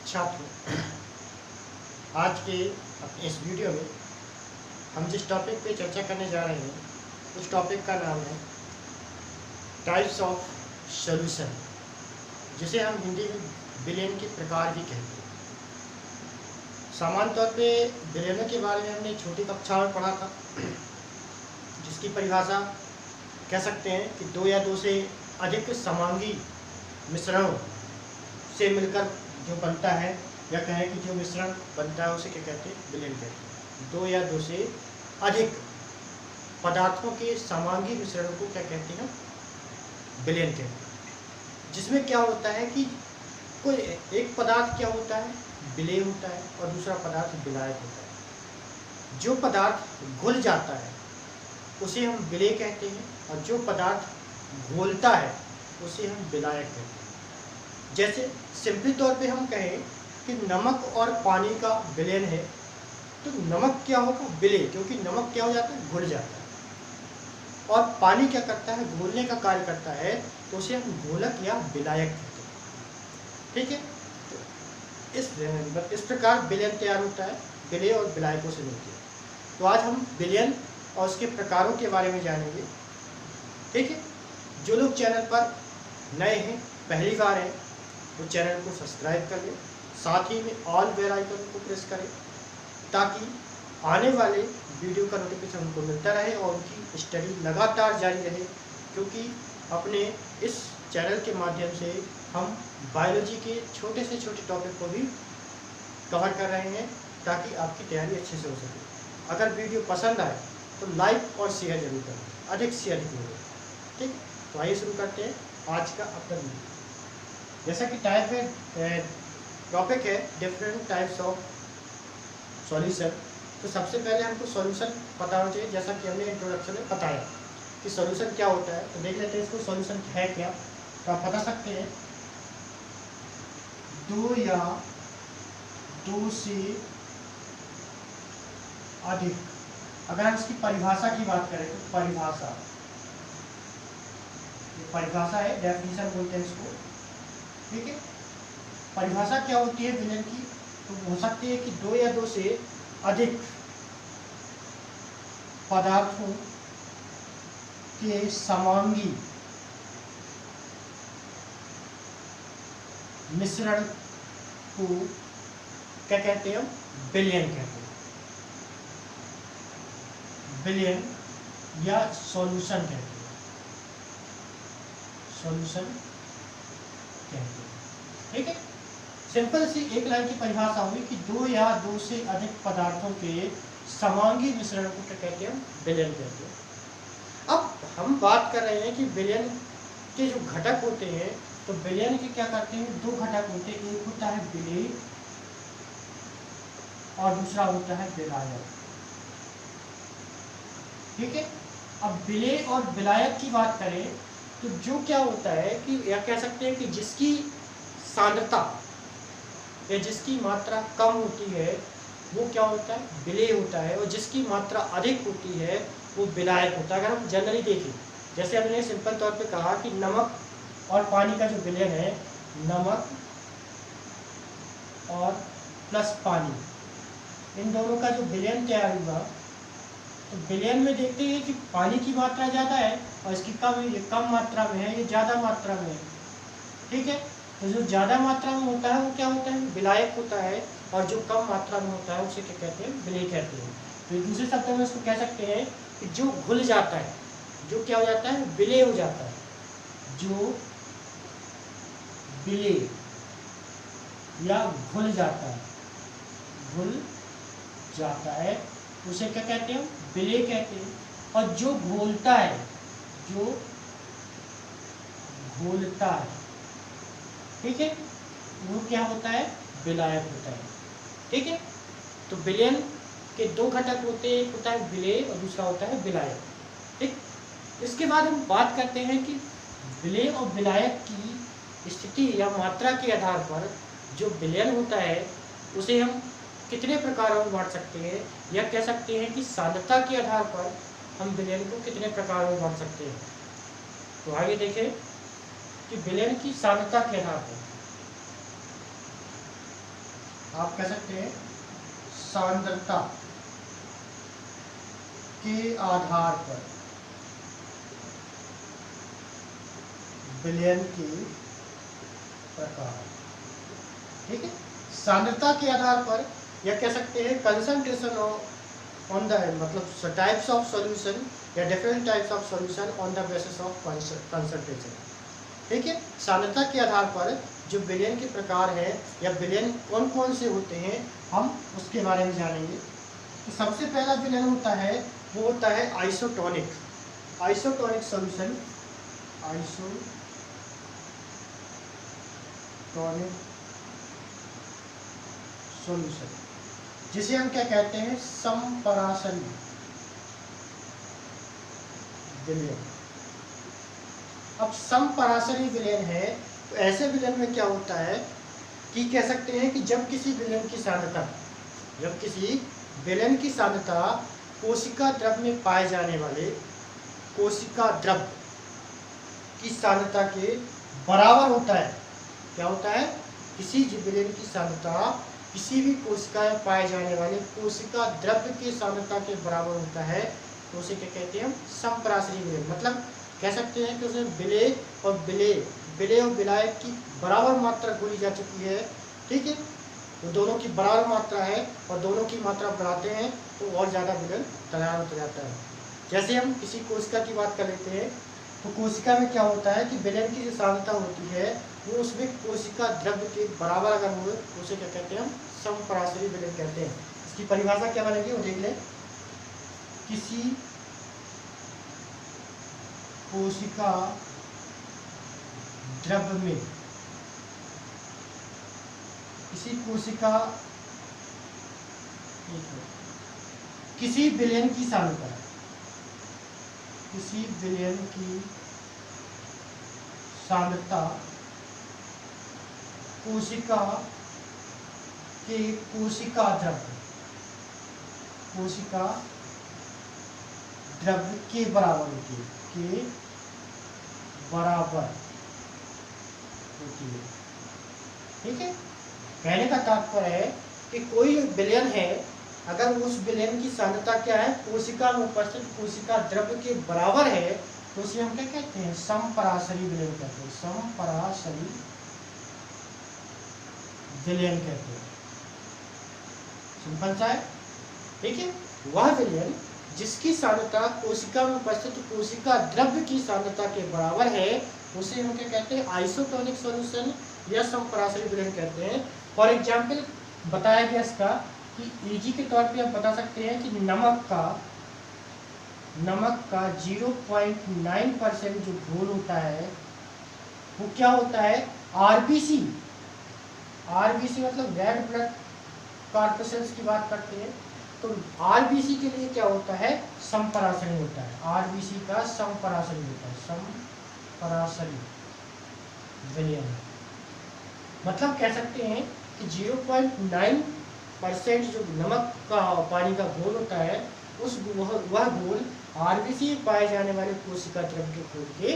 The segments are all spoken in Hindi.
छात्रों, आज के अपने इस वीडियो में हम जिस टॉपिक पे चर्चा करने जा रहे हैं उस टॉपिक का नाम है टाइप्स ऑफ सॉल्यूशन, जिसे हम हिंदी में विलयन के प्रकार भी कहते हैं। सामान्य तौर पे विलयनों के बारे में हमने छोटी कक्षा में पढ़ा था, जिसकी परिभाषा कह सकते हैं कि दो या दो से अधिक समांगी मिश्रणों से मिलकर जो बनता है, या कहें कि जो मिश्रण बनता है उसे क्या कहते हैं, विलयन कहते हैं। दो या दो से अधिक पदार्थों के समांगी मिश्रण को क्या कहते हैं, विलयन कहते हैं। जिसमें क्या होता है कि कोई एक पदार्थ क्या होता है, विलेय होता है, और दूसरा पदार्थ विलायक होता है। जो पदार्थ घुल जाता है उसे हम विलेय कहते हैं, और जो पदार्थ घोलता है उसे हम विलायक कहते हैं। जैसे सिंपली तौर पे हम कहें कि नमक और पानी का विलयन है, तो नमक क्या होगा, विलेय, क्योंकि नमक क्या हो जाता है, घुल जाता है, और पानी क्या करता है, घोलने का कार्य करता है, तो उसे हम घोलक या विलायक कहते हैं। ठीक है, तो इस प्रकार विलयन तैयार होता है, विलेय और विलायकों से मिलती है। तो आज हम विलयन और उसके प्रकारों के बारे में जानेंगे। ठीक है, जो लोग चैनल पर नए हैं, पहली बार हैं, तो चैनल को सब्सक्राइब कर लें, साथ ही में ऑल बेल आइकन को प्रेस करें, ताकि आने वाले वीडियो का नोटिफिकेशन उनको मिलता रहे और उनकी स्टडी लगातार जारी रहे। क्योंकि अपने इस चैनल के माध्यम से हम बायोलॉजी के छोटे से छोटे टॉपिक को भी कवर कर रहे हैं, ताकि आपकी तैयारी अच्छे से हो सके। अगर वीडियो पसंद आए तो लाइक और शेयर जरूर करें, अधिक से अधिक वीडियो। ठीक, तो आइए शुरू करते हैं आज का अपना वीडियो। जैसा कि टॉपिक है डिफरेंट टाइप्स ऑफ सॉल्यूशन, तो सबसे पहले हमको सॉल्यूशन पता होना चाहिए। जैसा कि हमने इंट्रोडक्शन में बताया कि सॉल्यूशन क्या होता है, तो देख लेते हैं इसको सॉल्यूशन है क्या। तो आप बता सकते हैं दो या दो से अधिक। अगर हम इसकी परिभाषा की बात करें तो परिभाषा है, डेफिनेशन बोलते हैं इसको। ठीक है, परिभाषा क्या होती है विलयन की, तो हो सकती है कि दो या दो से अधिक पदार्थों के समांगी मिश्रण को क्या कहते हैं, विलयन कहते हैं। विलयन या सॉल्यूशन कहते हैं, सॉल्यूशन कहते हैं। ठीक है, सिंपल सी एक लाइन की परिभाषा हुई कि दो या दो से अधिक पदार्थों के समांगी मिश्रण को क्या कहते हैं, विलयन कहते हैं। अब हम बात कर रहे हैं कि विलयन के जो घटक होते हैं, तो विलयन के क्या करते हैं, दो घटक होते हैं, एक होता है विलेय और दूसरा होता है विलायक। ठीक है, अब विलेय और विलायक की बात करें तो जो क्या होता है कि या कह सकते हैं कि जिसकी सांद्रता या जिसकी मात्रा कम होती है वो क्या होता है, विलेय होता है, और जिसकी मात्रा अधिक होती है वो विलायक होता है। अगर हम जनरली देखें, जैसे हमने सिंपल तौर पे कहा कि नमक और पानी का जो विलयन है, नमक और प्लस पानी, इन दोनों का जो विलयन तैयार हुआ, तो विलयन में देखते हैं कि पानी की मात्रा ज़्यादा है और इसकी कम मात्रा में है, ये ज़्यादा मात्रा में है। ठीक है, तो जो ज़्यादा मात्रा में होता है वो क्या होता है, विलायक होता है, और जो कम मात्रा में होता है उसे क्या कहते हैं, विलेय कहते हैं। तो दूसरे शब्दों में इसको कह सकते हैं कि जो घुल जाता है, जो क्या हो जाता है, विलेय हो जाता है, जो विलेय या घुल जाता है उसे क्या कहते हैं, विलेय कहते हैं। और जो घोलता है, ठीक है, वो क्या होता है, विलायक होता है। ठीक है, तो विलयन के दो घटक होते हैं, एक होता है विलेय और दूसरा होता है विलायक। ठीक, इसके बाद हम बात करते हैं कि विलेय और विलायक की स्थिति या मात्रा के आधार पर जो विलयन होता है उसे हम कितने प्रकारों में बांट सकते हैं, या कह सकते हैं कि सांद्रता के आधार पर हम विलयन को कितने प्रकारों में बांट सकते हैं। तो आगे देखें कि विलयन की सांद्रता के आधार पर आप कह सकते हैं सांद्रता के आधार पर विलयन के प्रकार। ठीक है, सांद्रता के आधार पर, या कह सकते हैं कंसंट्रेशन ऑन द, मतलब टाइप्स ऑफ सॉल्यूशन या different types of solution on the basis of concentration. ठीक है, सांद्रता के आधार पर जो विलयन के प्रकार है या विलयन कौन कौन से होते हैं हम उसके बारे में जानेंगे। तो सबसे पहला विलयन होता है वो होता है isotonic. Isotonic solution, isotonic solution, जिसे हम क्या कहते हैं समपराशरी विलयन। अब समपराशरी विलयन है तो ऐसे विलयन में क्या होता है कि कह सकते हैं कि जब किसी विलयन की सांद्रता कोशिका द्रव में पाए जाने वाले कोशिका द्रव की सांद्रता के बराबर होता है। क्या होता है, किसी विलयन की सांद्रता किसी भी कोशिका में पाए जाने वाले कोशिका द्रव की सांद्रता के बराबर होता है तो उसे क्या कहते हैं हम समपराशरी विलयन। मतलब कह सकते हैं कि उसमें विलेय और विलायक की बराबर मात्रा घोली जा चुकी है। ठीक है, तो दोनों की बराबर मात्रा है और दोनों की मात्रा बढ़ाते हैं तो और ज़्यादा विलयन तैयार होता जाता है। जैसे हम किसी कोशिका की बात कर लेते हैं तो कोशिका में क्या होता है कि विलयन की जो सांद्रता होती है वो उसमें कोशिका द्रव के बराबर अगर हो तो उसे क्या कहते हैं हम समपराशरी विलयन कहते हैं। इसकी परिभाषा क्या बनेगी वो देख लें। किसी कोशिका द्रव में किसी विलयन की सांद्रता कोशिका के कोशिका द्रव के बराबर होती है, ठीक है। कहने का तात्पर्य है कि कोई विलयन है, अगर उस विलयन की सांद्रता क्या है कोशिका में उपस्थित कोशिका द्रव के बराबर है तो उसे हम क्या कहते हैं समपराशरी विलयन कहते हैं। समपराशरी विलयन कहते हैं। सिंपल सा है, ठीक है। वह विलयन जिसकी सांद्रता कोशिका में उपस्थित कोशिका द्रव की सांद्रता के बराबर है उसे हम क्या कहते हैं आइसोटोनिक सॉल्यूशन या समपराशरी विलयन कहते हैं। फॉर एग्जाम्पल बताया गया इसका कि इजी के तौर पे आप बता सकते हैं कि नमक का 0.9% जो घोल होता है वो क्या होता है आरबीसी मतलब रेड ब्लड कॉर्पसेल्स की बात करते हैं तो आरबीसी के लिए क्या होता है समपराशरी होता है। आरबीसी का समपराशरी होता है, समपराशरी विलयन। मतलब कह सकते हैं कि 0.9% जो नमक का पानी का घोल होता है वह घोल आरबीसी में पाए जाने वाले कोशिका द्रव के घोल के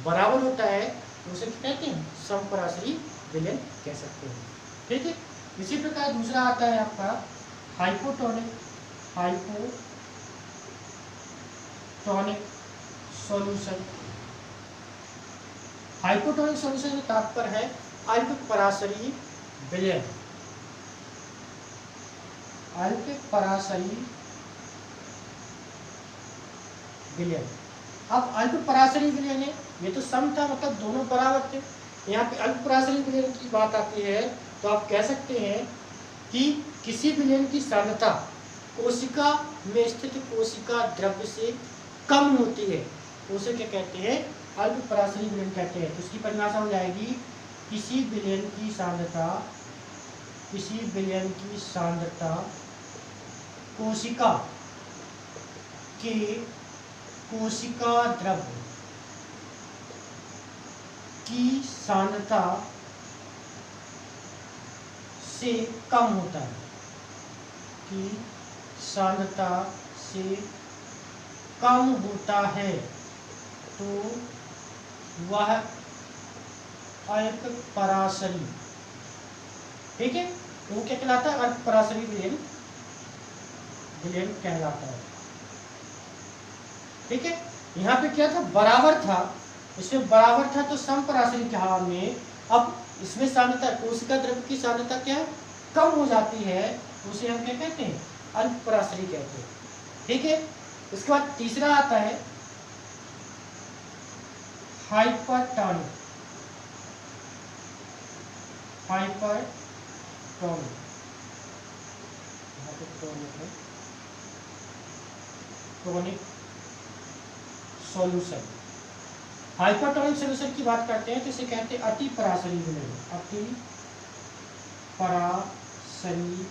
बराबर होता है तो उसे कहते हैं समपराशरी विलयन कह सकते हैं, ठीक है। इसी प्रकार दूसरा आता है आपका हाइपोटोनिक सॉल्यूशन। हाइपोटोनिक सॉल्यूशन का तात्पर्य है अल्पपराशरी विलयन। अल्पपराशरी विलयन। अब अल्पपराशरी विलयन है, ये तो सम था मतलब दोनों बराबर थे। यहाँ पे अल्पपराशरी विलयन की बात आती है तो आप कह सकते हैं कि किसी विलयन की सांद्रता कोशिका में स्थित कोशिका द्रव से कम होती है तो उसे क्या कहते हैं अल्पपराशरी विलयन कहते हैं। तो उसकी परिभाषा हो जाएगी किसी विलयन की सांद्रता कोशिका के कोशिका द्रव की सांद्रता से कम होता है, कि सांद्रता से कम होता है तो वह अल्पपराशरी, ठीक है। तो वो क्या कहलाता है? अल्प पराशरी विलयन कहलाता है। ठीक है, यहाँ पे क्या था? बराबर था, इसमें बराबर था तो समपराशरी के हाल में अब इसमें सांद्रता, कोशिका द्रव्य की सांद्रता क्या है? कम हो जाती है, तो उसे हम क्या कहते हैं? अल्प पराशरी कहते हैं। ठीक है, उसके बाद तीसरा आता है hypertonic. Tonic solution. Hypertonic solution की बात करते हैं तो इसे कहते हैं अति पराशरी विलयन। अति पराशरी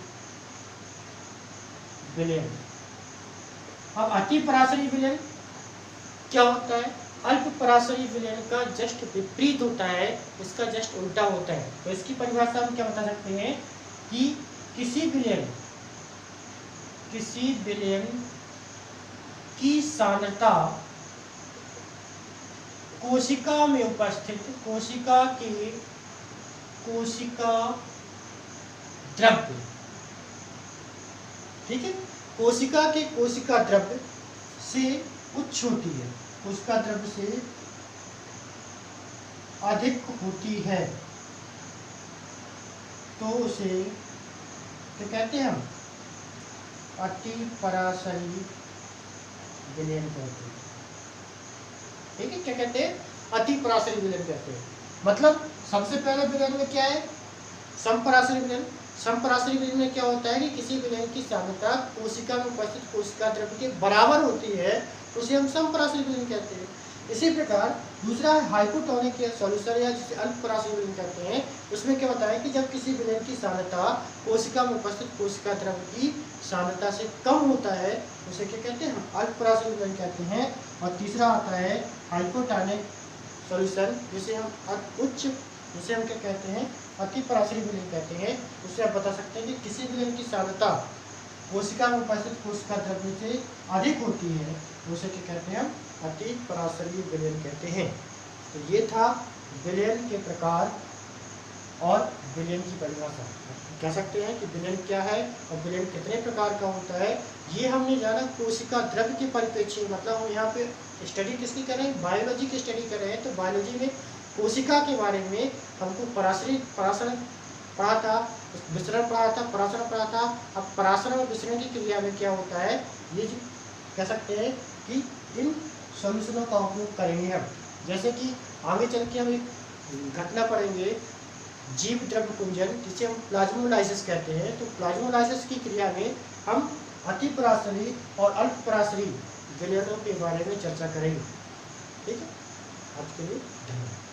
विलयन। अब अति पराशरी विलयन क्या होता है? अल्प पराशरी विलयन का जस्ट विपरीत होता है, इसका जस्ट उल्टा होता है। तो इसकी परिभाषा हम क्या बता सकते हैं कि किसी विलयन की सांद्रता कोशिका में उपस्थित कोशिका द्रव्य, ठीक है, कोशिका द्रव्य से उच्च होती है, कोशिका द्रव्य से अधिक होती है, तो उसे क्या कहते हैं? हम अति पराशरी विलयन कहते हैं। ठीक है, क्या कहते हैं? अति पराशरी विलयन कहते हैं। मतलब सबसे पहले विलयन में क्या है? समपराशरी विलयन। समपराशरी विलयन में क्या होता है कि किसी विलयन की सांद्रता कोशिका में उपस्थित कोशिका द्रव्य के बराबर होती है, तो उसे हम समपराशरी विलयन कहते हैं। इसी प्रकार दूसरा है हाइपोटोनिक सॉल्यूशन या जिसे अल्प पराशरी विलयन कहते हैं। उसमें क्या होता है कि जब किसी विलयन की सांद्रता कोशिका में उपस्थित कोशिका द्रव्य की सांद्रता से कम होता है, उसे क्या कहते हैं? हम अल्प पराशरी विलयन कहते हैं। और तीसरा आता है हाइपोटोनिक सॉल्यूशन, जिसे हम क्या कहते हैं? अति पराशरी विलयन कहते हैं। उससे आप बता सकते हैं कि किसी विलयन की सांद्रता कोशिका में उपस्थित कोशिका द्रव्य से अधिक होती है, उसे क्या कहते हैं? हम अति पराशरी विलयन कहते हैं। तो ये था विलयन के प्रकार और विलयन की परिभाषा। कह सकते हैं कि विलयन क्या है और विलयन कितने प्रकार का होता है, ये हमने जाना कोशिका द्रव्य के परिप्रेक्ष्य। मतलब हम यहाँ पे स्टडी किसकी कर रहे हैं? बायोलॉजी की स्टडी कर रहे हैं। तो बायोलॉजी में कोशिका के बारे में हमको पराशरण पढ़ा था, विसरण पढ़ा था, पराशरण पढ़ा था। अब पराशरण और विसरण की क्रिया में क्या होता है, ये कह सकते हैं कि इन सॉल्यूशनों का उपयोग करेंगे हम। जैसे कि आगे चल के हम एक घटना पढ़ेंगे, जीव द्रव्य कुंजन, जिसे हम प्लाज्मोलाइसिस कहते हैं। तो प्लाज्मोलाइसिस की क्रिया में हम अति पराशरी और अल्प पराशरी विलयनों के बारे में चर्चा करेंगे। ठीक है, आज के लिए धन्यवाद।